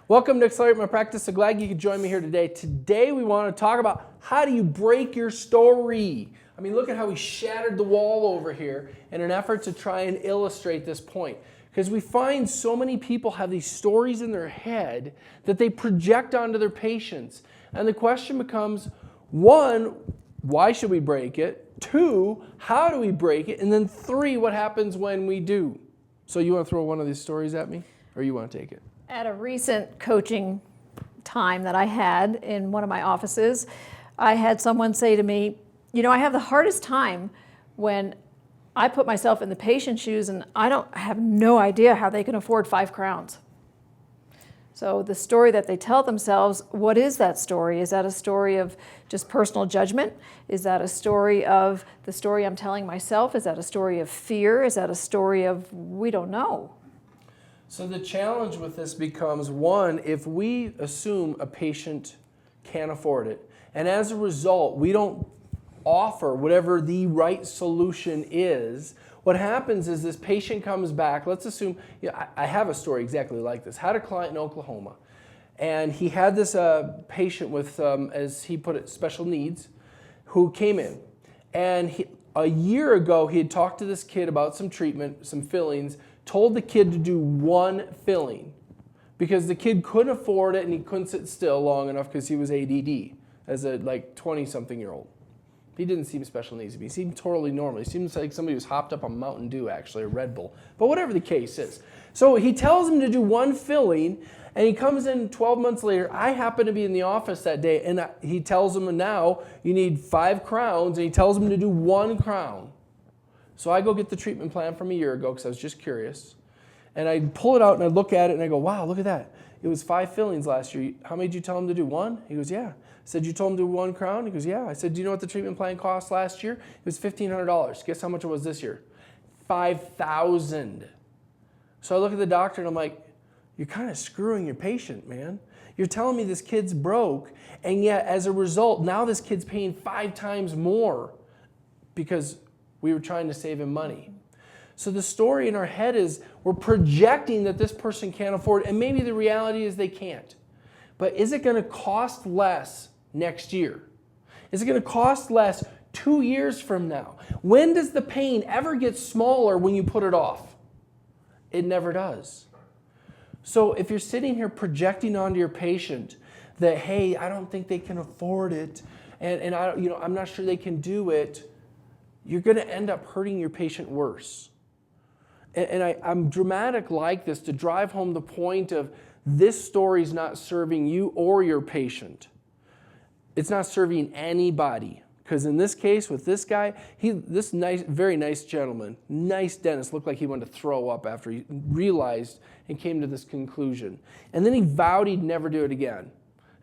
Welcome to Accelerate My Practice. So glad you could join me here today. Today we want to talk about how do you break your story. I mean, look at how we shattered the wall over here in an effort to try and illustrate this point. Because we find so many people have these stories in their head that they project onto their patients. And the question becomes, one, why should we break it? Two, how do we break it? And then three, what happens when we do? So you want to throw one of these stories at me? Or you want to take it? At a recent coaching time that I had in one of my offices, I had someone say to me, I have the hardest time when I put myself in the patient's shoes and I have no idea how they can afford 5 crowns. So the story that they tell themselves, what is that story? Is that a story of just personal judgment? Is that a story of the story I'm telling myself? Is that a story of fear? Is that a story of we don't know? So the challenge with this becomes, one, if we assume a patient can't afford it, and as a result, we don't offer whatever the right solution is, what happens is this patient comes back. Let's assume, I have a story exactly like this. Had a client in Oklahoma, and he had this patient with, as he put it, special needs, who came in. And a year ago, he had talked to this kid about some treatment, some fillings, told the kid to do one filling because the kid couldn't afford it and he couldn't sit still long enough because he was ADD as a 20-something-year-old. He didn't seem special needs to me. He seemed totally normal. He seems like somebody who's hopped up on Mountain Dew, actually, or Red Bull. But whatever the case is. So he tells him to do one filling, and he comes in 12 months later. I happen to be in the office that day, and he tells him now you need 5 crowns, and he tells him to do 1 crown. So I go get the treatment plan from a year ago because I was just curious. And I pull it out and I look at it and I go, wow, look at that. It was 5 fillings last year. How many did you tell him to do? 1? He goes, yeah. I said, you told him to do 1 crown? He goes, yeah. I said, do you know what the treatment plan cost last year? It was $1,500. Guess how much it was this year? $5,000. So I look at the doctor and I'm like, you're kind of screwing your patient, man. You're telling me this kid's broke, and yet as a result, now this kid's paying 5 times more because we were trying to save him money. So the story in our head is we're projecting that this person can't afford it, and maybe the reality is they can't. But is it going to cost less next year? Is it going to cost less 2 years from now? When does the pain ever get smaller when you put it off? It never does. So if you're sitting here projecting onto your patient that, hey, I don't think they can afford it, and I'm not sure they can do it, you're going to end up hurting your patient worse. And I'm dramatic like this to drive home the point of this story's not serving you or your patient. It's not serving anybody. Because in this case, with this guy, this nice, very nice gentleman, nice dentist, looked like he wanted to throw up after he realized and came to this conclusion. And then he vowed he'd never do it again.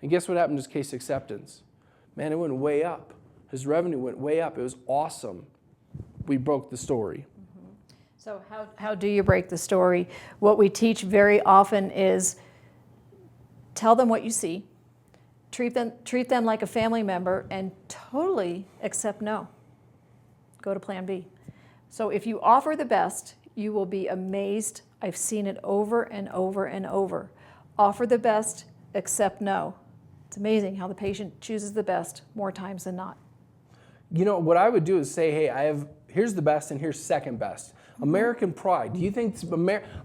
And guess what happened to his case acceptance? Man, it went way up. His revenue went way up. It was awesome. We broke the story. So how do you break the story? What we teach very often is tell them what you see, treat them like a family member, and totally accept no. Go to plan B. So if you offer the best, you will be amazed. I've seen it over and over and over. Offer the best, accept no. It's amazing how the patient chooses the best more times than not. What I would do is say, hey, here's the best and here's second best. American Pride. Do you think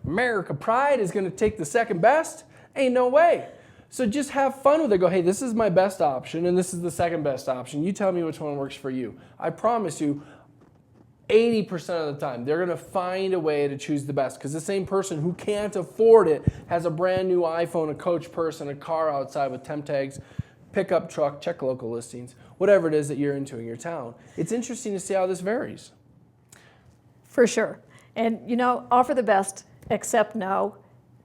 America Pride is going to take the second best? Ain't no way. So just have fun with it. Go, hey, this is my best option and this is the second best option. You tell me which one works for you. I promise you, 80% of the time, they're going to find a way to choose the best, because the same person who can't afford it has a brand new iPhone, a coach purse, and a car outside with temp tags, pickup truck, check local listings, whatever it is that you're into in your town. It's interesting to see how this varies. For sure. And, offer the best, accept no,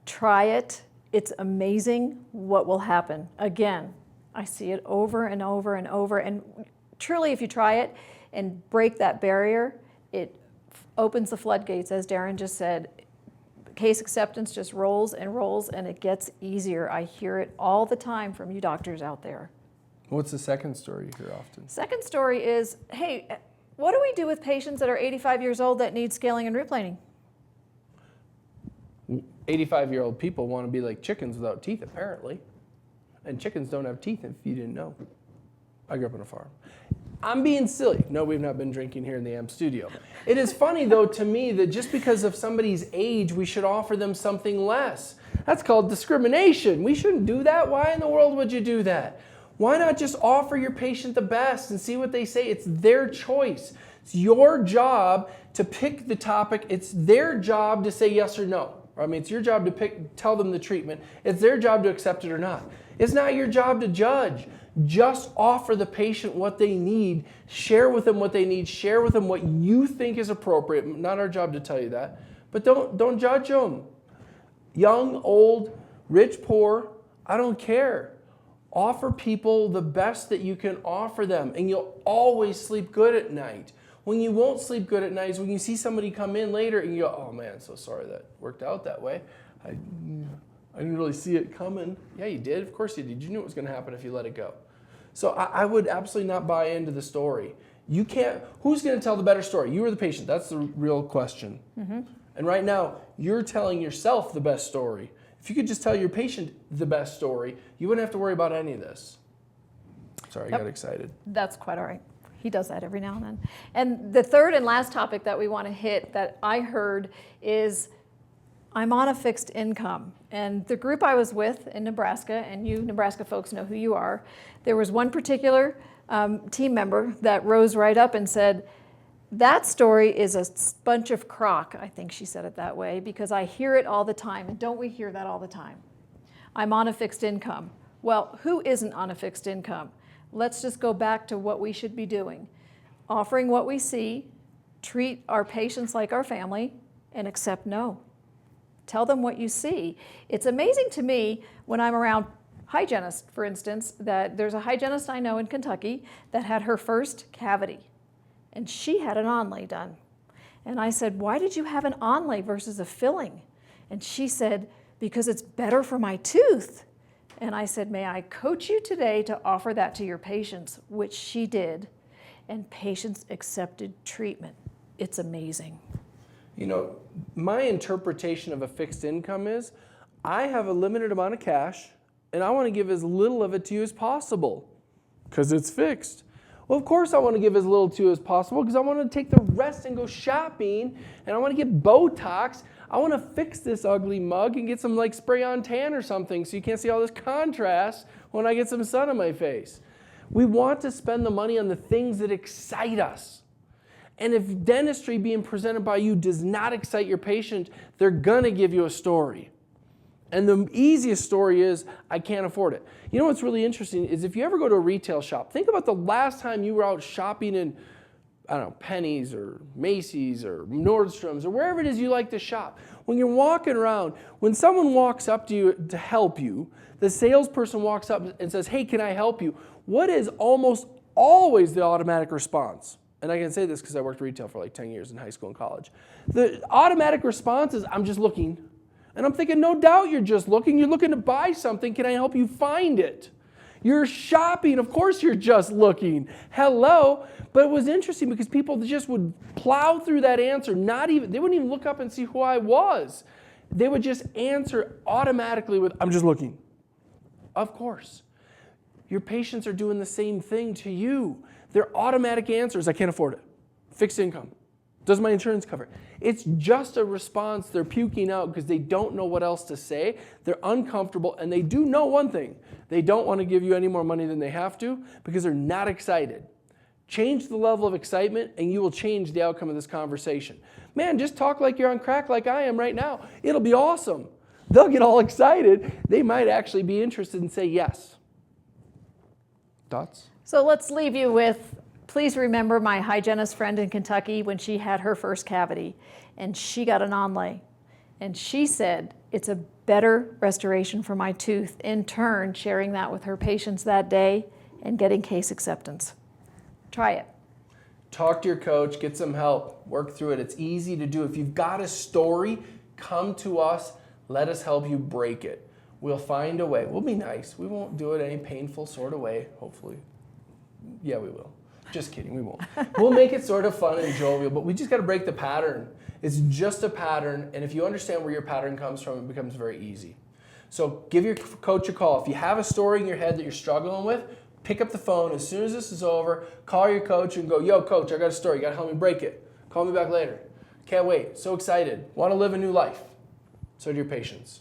try it. It's amazing what will happen. Again, I see it over and over and over. And truly, if you try it and break that barrier, it opens the floodgates, as Darren just said. Case acceptance just rolls and rolls, and it gets easier. I hear it all the time from you doctors out there. What's the second story you hear often? Second story is, hey, what do we do with patients that are 85 years old that need scaling and root planing? 85-year-old people want to be like chickens without teeth, apparently. And chickens don't have teeth, if you didn't know. I grew up on a farm. I'm being silly. No, we've not been drinking here in the AMP studio. It is funny, though, to me that just because of somebody's age, we should offer them something less. That's called discrimination. We shouldn't do that. Why in the world would you do that? Why not just offer your patient the best and see what they say? It's their choice. It's your job to pick the topic. It's their job to say yes or no. I mean, it's your job to tell them the treatment. It's their job to accept it or not. It's not your job to judge. Just offer the patient what they need. Share with them what they need. Share with them what you think is appropriate. Not our job to tell you that. But don't judge them. Young, old, rich, poor, I don't care. Offer people the best that you can offer them, and you'll always sleep good at night. When you won't sleep good at night is when you see somebody come in later and you go, oh man, so sorry that worked out that way. I didn't really see it coming. Yeah, you did. Of course you did. You knew it was going to happen if you let it go. So I would absolutely not buy into the story. You can't. Who's going to tell the better story? You or the patient? That's the real question. Mm-hmm. And right now, you're telling yourself the best story. If you could just tell your patient the best story, you wouldn't have to worry about any of this. Sorry, I got excited. That's quite all right. He does that every now and then. And the third and last topic that we want to hit that I heard is I'm on a fixed income. And the group I was with in Nebraska, and you Nebraska folks know who you are, there was one particular team member that rose right up and said, that story is a bunch of crock. I think she said it that way, because I hear it all the time. And don't we hear that all the time? I'm on a fixed income. Well, who isn't on a fixed income? Let's just go back to what we should be doing. Offering what we see, treat our patients like our family, and accept no. Tell them what you see. It's amazing to me when I'm around hygienists, for instance, that there's a hygienist I know in Kentucky that had her first cavity. And she had an onlay done. And I said, why did you have an onlay versus a filling? And she said, because it's better for my tooth. And I said, may I coach you today to offer that to your patients, which she did. And patients accepted treatment. It's amazing. You know, my interpretation of a fixed income is I have a limited amount of cash and I want to give as little of it to you as possible because it's fixed. Well, of course I want to give as little to you as possible because I want to take the rest and go shopping and I want to get Botox. I want to fix this ugly mug and get some like spray on tan or something so you can't see all this contrast when I get some sun on my face. We want to spend the money on the things that excite us. And if dentistry being presented by you does not excite your patient, they're going to give you a story. And the easiest story is, I can't afford it. You know what's really interesting is if you ever go to a retail shop, think about the last time you were out shopping in, I don't know, Penny's or Macy's or Nordstrom's or wherever it is you like to shop. When you're walking around, when someone walks up to you to help you, the salesperson walks up and says, hey, can I help you? What is almost always the automatic response? And I can say this because I worked retail for like 10 years in high school and college. The automatic response is, I'm just looking. And I'm thinking, no doubt you're just looking. You're looking to buy something. Can I help you find it? You're shopping. Of course you're just looking. Hello. But it was interesting because people just would plow through that answer. They wouldn't even look up and see who I was. They would just answer automatically with, I'm just looking. Of course. Your patients are doing the same thing to you. Their automatic answers, I can't afford it. Fixed income. Does my insurance cover it? It's just a response they're puking out because they don't know what else to say. They're uncomfortable, and they do know one thing. They don't want to give you any more money than they have to because they're not excited. Change the level of excitement, and you will change the outcome of this conversation. Man, just talk like you're on crack like I am right now. It'll be awesome. They'll get all excited. They might actually be interested and say yes. Thoughts? So let's leave you with, please remember my hygienist friend in Kentucky when she had her first cavity and she got an onlay. And she said, it's a better restoration for my tooth. In turn, sharing that with her patients that day and getting case acceptance. Try it. Talk to your coach, get some help, work through it. It's easy to do. If you've got a story, come to us. Let us help you break it. We'll find a way. We'll be nice. We won't do it any painful sort of way, hopefully. Yeah, we will. Just kidding, we won't. We'll make it sort of fun and jovial, but we just got to break the pattern. It's just a pattern, and if you understand where your pattern comes from, it becomes very easy. So give your coach a call. If you have a story in your head that you're struggling with, pick up the phone as soon as this is over, call your coach and go, yo, coach, I got a story. You got to help me break it. Call me back later. Can't wait. So excited. Want to live a new life. So do your patients.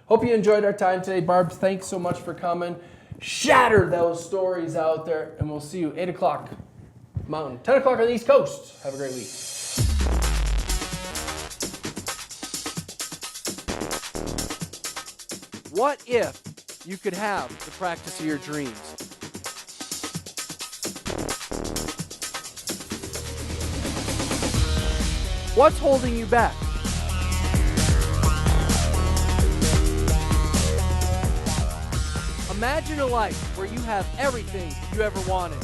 Hope you enjoyed our time today. Barb, thanks so much for coming. Shatter those stories out there, and we'll see you 8 o'clock Mountain, 10 o'clock on the East Coast. Have a great week. What if you could have the practice of your dreams? What's holding you back? Imagine a life where you have everything you ever wanted.